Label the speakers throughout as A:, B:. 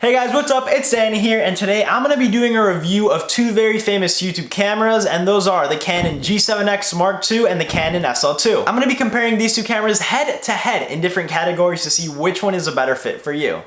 A: Hey guys, what's up? It's Danny here, and today I'm going to be doing a review of two very famous YouTube cameras, and those are the Canon G7X Mark II and the Canon SL2. I'm going to be comparing these two cameras head to head in different categories to see which one is a better fit for you.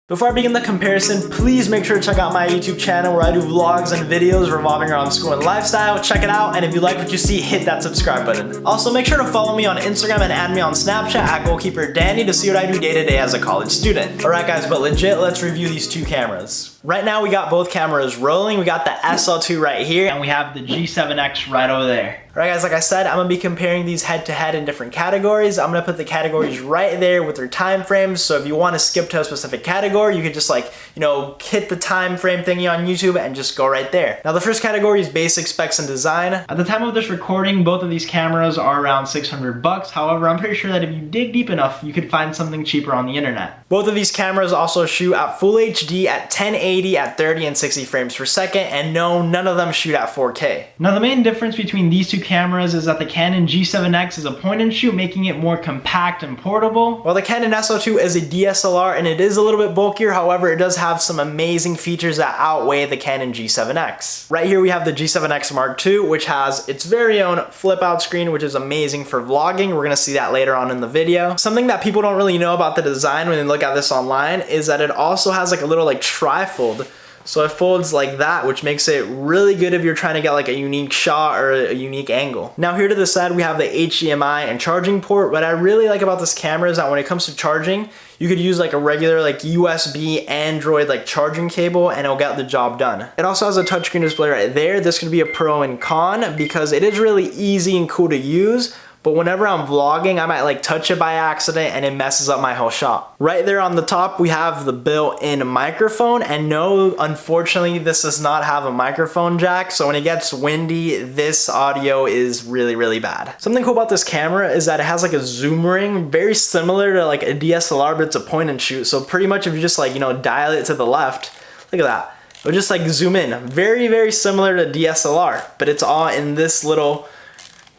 A: Before I begin the comparison, please make sure to check out my YouTube channel where I do vlogs and videos revolving around school and lifestyle. Check it out, and if you like what you see, hit that subscribe button. Also, make sure to follow me on Instagram and add me on Snapchat at Goalkeeper Danny to see what I do day to day as a college student. Alright guys, but legit, let's review these two cameras. Right now we got both cameras rolling. We got the SL2 right here, and we have the G7X right over there. Alright guys, like I said, I'm going to be comparing these head to head in different categories. I'm going to put the categories right there with their time frames, so if you want to skip to a specific category, you could just hit the time frame thingy on YouTube and just go right there. Now the first category is basic specs and design. At the time of this recording, both of these cameras are around 600 bucks. However, I'm pretty sure that if you dig deep enough, you could find something cheaper on the internet. Both of these cameras also shoot at Full HD at 1080 at 30 and 60 frames per second, and no, none of them shoot at 4K. Now the main difference between these two cameras is that the Canon G7X is a point and shoot, making it more compact and portable, while the Canon SL2 is a DSLR and it is a little bit bulkier. However, it does have some amazing features that outweigh the Canon G7X. Right here we have the G7X Mark II, which has its very own flip out screen, which is amazing for vlogging. We're gonna see that later on in the video. Something that people don't really know about the design when they look at this online is that it also has like a little trifold. So it folds like that, which makes it really good if you're trying to get like a unique shot or a unique angle. Now here to the side we have the HDMI and charging port. What I really like about this camera is that when it comes to charging, you could use like a regular USB Android charging cable and it'll get the job done. It also has a touchscreen display right there. This could be a pro and con because it is really easy and cool to use. But whenever I'm vlogging, I might touch it by accident and it messes up my whole shot. Right there on the top, we have the built-in microphone, and no, unfortunately, this does not have a microphone jack. So when it gets windy, this audio is really, really bad. Something cool about this camera is that it has a zoom ring, very similar to a DSLR, but it's a point and shoot. So pretty much if you just dial it to the left, look at that. It'll just zoom in. Very, very similar to DSLR, but it's all in this little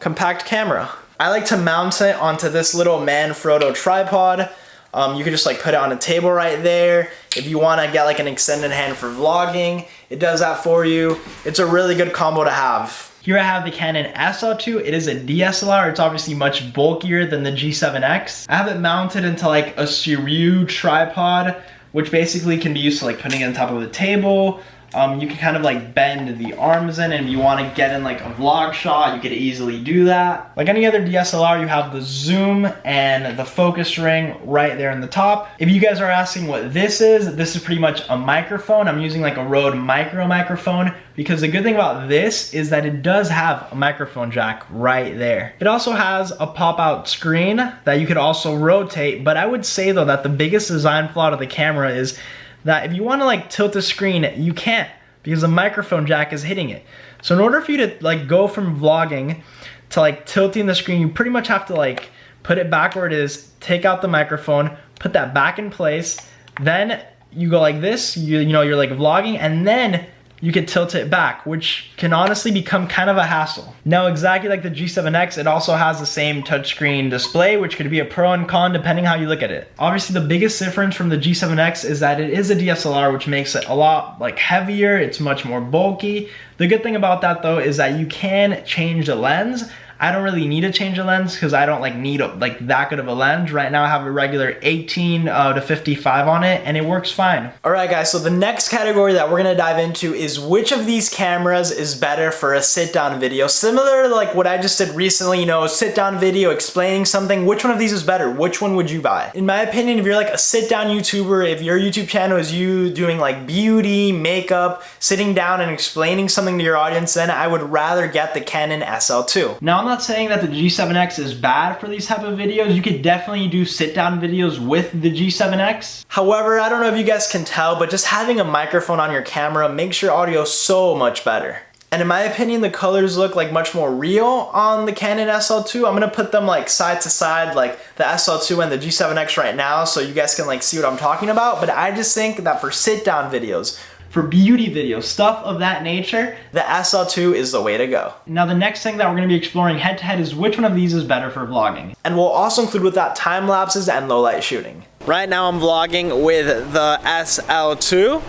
A: compact camera. I like to mount it onto this little Manfrotto tripod. You can just put it on a table right there. If you want to get an extended hand for vlogging, it does that for you. It's a really good combo to have. Here I have the Canon SL2. It is a DSLR. It's obviously much bulkier than the G7X. I have it mounted into a Sirui tripod, which basically can be used to putting it on top of the table. You can kind of bend the arms in, and if you want to get in a vlog shot, you could easily do that. Like any other DSLR, you have the zoom and the focus ring right there in the top. If you guys are asking what this is pretty much a microphone. I'm using a Rode micro microphone because the good thing about this is that it does have a microphone jack right there. It also has a pop-out screen that you could also rotate, but I would say though that the biggest design flaw of the camera is that if you want to tilt the screen, you can't because the microphone jack is hitting it. So in order for you to go from vlogging to tilting the screen, you pretty much have to put it back where it is, take out the microphone, put that back in place, then you go like this, you're vlogging, and then you could tilt it back, which can honestly become kind of a hassle. Now, exactly like the G7X, it also has the same touchscreen display, which could be a pro and con depending how you look at it. Obviously, the biggest difference from the G7X is that it is a DSLR, which makes it a lot heavier. It's much more bulky. The good thing about that though is that you can change the lens. I don't really need to change the lens because I don't need that good of a lens. Right now I have a regular 18 to 55 on it and it works fine. Alright guys, so the next category that we're going to dive into is which of these cameras is better for a sit down video. Similar to what I just did recently, sit down video explaining something. Which one of these is better? Which one would you buy? In my opinion, if you're a sit down YouTuber, if your YouTube channel is you doing beauty, makeup, sitting down and explaining something to your audience, then I would rather get the Canon SL2. Now I'm not saying that the G7X is bad for these type of videos. You could definitely do sit down videos with the G7X. However, I don't know if you guys can tell, but just having a microphone on your camera makes your audio so much better. And in my opinion, the colors look much more real on the Canon SL2. I'm gonna put them side to side, the SL2 and the G7X right now, so you guys can see what I'm talking about. But I just think that for sit down videos, for beauty videos, stuff of that nature, the SL2 is the way to go. Now the next thing that we're gonna be exploring head to head is which one of these is better for vlogging. And we'll also include with that time lapses and low light shooting. Right now I'm vlogging with the SL2.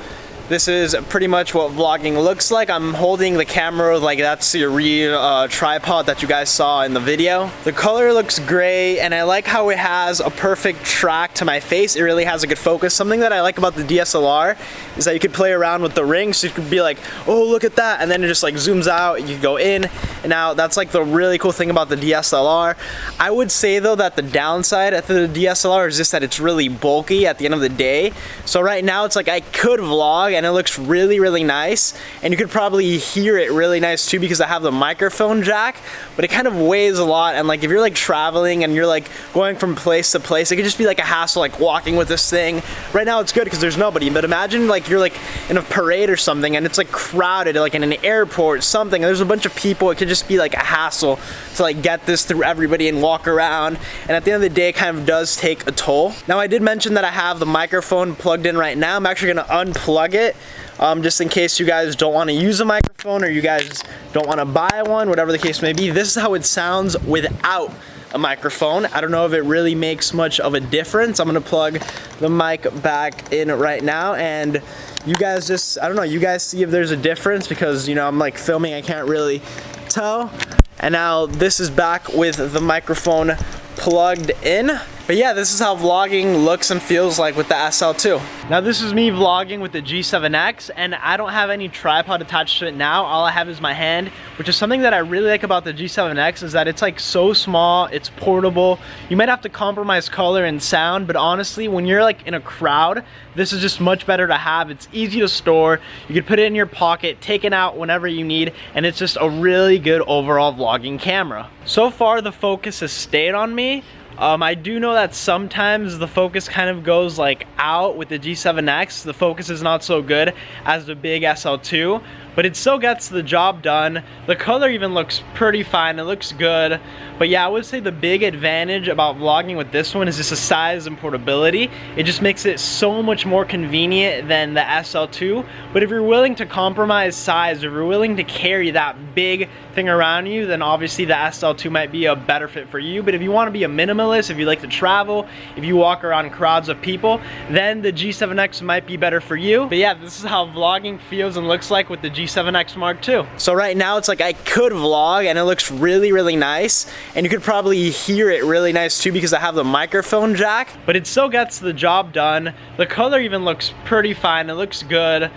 A: This is pretty much what vlogging looks like. I'm holding the camera like that's your real tripod that you guys saw in the video. The color looks great, and I like how it has a perfect track to my face. It really has a good focus. Something that I like about the DSLR is that you could play around with the ring, so you could be like, oh, look at that, and then it just like zooms out, you go in, and now that's like the really cool thing about the DSLR. I would say though that the downside of the DSLR is just that it's really bulky at the end of the day. So right now it's like I could vlog, and it looks really, really nice, and you could probably hear it really nice too because I have the microphone jack, but it kind of weighs a lot, and like if you're like traveling and you're like going from place to place, it could just be like a hassle like walking with this thing. Right now it's good because there's nobody, but imagine like you're like in a parade or something and it's like crowded, like in an airport or something, and there's a bunch of people. It could just be like a hassle to like get this through everybody and walk around, and at the end of the day it kind of does take a toll. Now I did mention that I have the microphone plugged in right now. I'm actually gonna unplug it just in case you guys don't want to use a microphone or you guys don't want to buy one, whatever the case may be. This is how it sounds without a microphone. I don't know if it really makes much of a difference. I'm gonna plug the mic back in right now, and you guys just, I don't know, you guys see if there's a difference, because you know I'm like filming, I can't really tell. And now this is back with the microphone plugged in. But yeah, this is how vlogging looks and feels like with the SL2. Now this is me vlogging with the G7X, and I don't have any tripod attached to it now. All I have is my hand, which is something that I really like about the G7X, is that it's like so small, it's portable. You might have to compromise color and sound, but honestly, when you're like in a crowd, this is just much better to have. It's easy to store. You can put it in your pocket, take it out whenever you need, and it's just a really good overall vlogging camera. So far, the focus has stayed on me. I do know that sometimes the focus kind of goes like out with the G7X. The focus is not so good as the big SL2, but it still gets the job done. The color even looks pretty fine, it looks good. But yeah, I would say the big advantage about vlogging with this one is just the size and portability. It just makes it so much more convenient than the SL2. But if you're willing to compromise size, if you're willing to carry that big thing around you, then obviously the SL2 might be a better fit for you. But if you want to be a minimalist, if you like to travel, if you walk around crowds of people, then the G7X might be better for you. But yeah, this is how vlogging feels and looks like with the G7X Mark II. So right now it's like I could vlog, and it looks really, really nice, and you could probably hear it really nice too because I have the microphone jack, but it still gets the job done. The color even looks pretty fine, it looks good.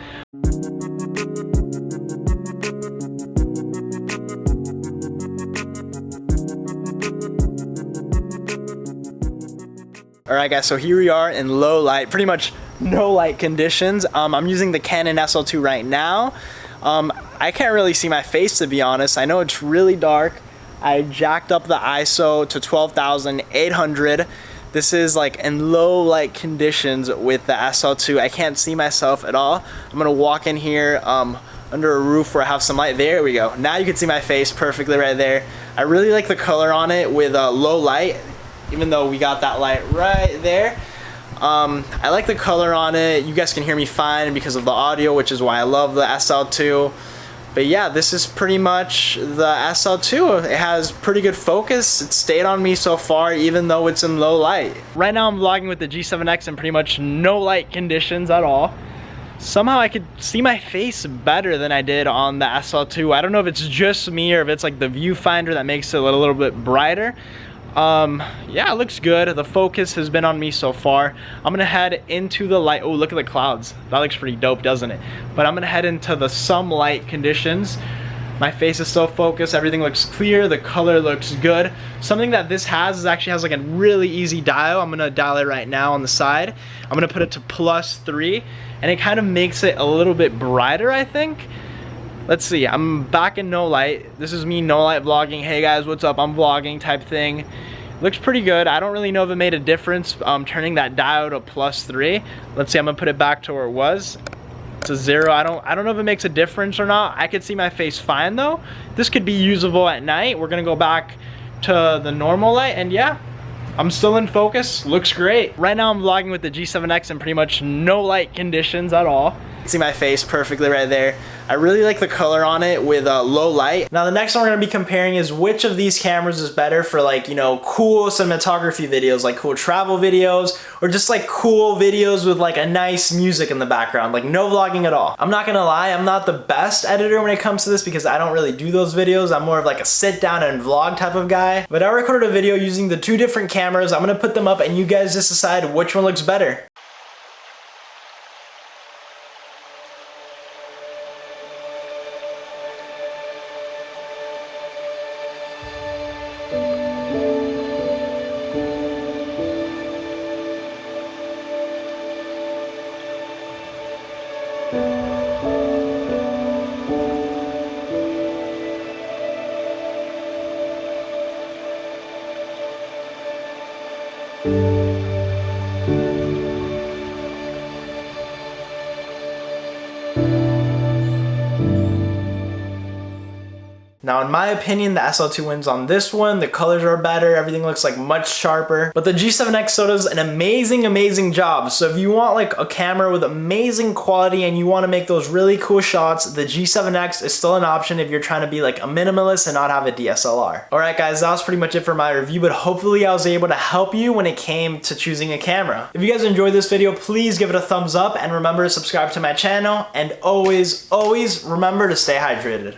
A: Alright guys, so here we are in low light, pretty much no light conditions. I'm using the Canon SL2 right now. I can't really see my face, to be honest. I know it's really dark. I jacked up the ISO to 12,800. This is like in low light conditions with the SL2. I can't see myself at all. I'm gonna walk in here under a roof where I have some light. There we go. Now you can see my face perfectly right there. I really like the color on it with low light, even though we got that light right there. I like the color on it. You guys can hear me fine because of the audio, which is why I love the SL2. But yeah, this is pretty much the SL2. It has pretty good focus. It stayed on me so far, even though it's in low light. Right now I'm vlogging with the G7X in pretty much no light conditions at all. Somehow I could see my face better than I did on the SL2. I don't know if it's just me or if it's like the viewfinder that makes it a little bit brighter. Yeah, it looks good. The focus has been on me so far. I'm gonna head into the light. Oh, look at the clouds. That looks pretty dope, doesn't it? But I'm gonna head into the some light conditions. My face is so focused, everything looks clear, the color looks good. Something that this has is actually has like a really easy dial. I'm gonna dial it right now on the side. I'm gonna put it to +3, and it kind of makes it a little bit brighter, I think. Let's see, I'm back in no light. This is me no light vlogging. Hey guys, what's up? I'm vlogging type thing. Looks pretty good. I don't really know if it made a difference turning that dial to +3. Let's see, I'm gonna put it back to where it was. To 0. I don't know if it makes a difference or not. I could see my face fine though. This could be usable at night. We're gonna go back to the normal light, and yeah, I'm still in focus. Looks great. Right now I'm vlogging with the G7X in pretty much no light conditions at all. See my face perfectly right there. I really like the color on it with low light. Now the next one we're gonna be comparing is which of these cameras is better for like, you know, cool cinematography videos, like cool travel videos, or just like cool videos with like a nice music in the background, like no vlogging at all. I'm not gonna lie, I'm not the best editor when it comes to this because I don't really do those videos. I'm more of like a sit down and vlog type of guy. But I recorded a video using the two different cameras. I'm gonna put them up and you guys just decide which one looks better. Now in my opinion, the SL2 wins on this one. The colors are better, everything looks like much sharper. But the G7X still does an amazing job. So if you want like a camera with amazing quality and you want to make those really cool shots, the G7X is still an option if you're trying to be like a minimalist and not have a DSLR. Alright guys, that was pretty much it for my review, but hopefully I was able to help you when it came to choosing a camera. If you guys enjoyed this video, please give it a thumbs up and remember to subscribe to my channel, and always remember to stay hydrated.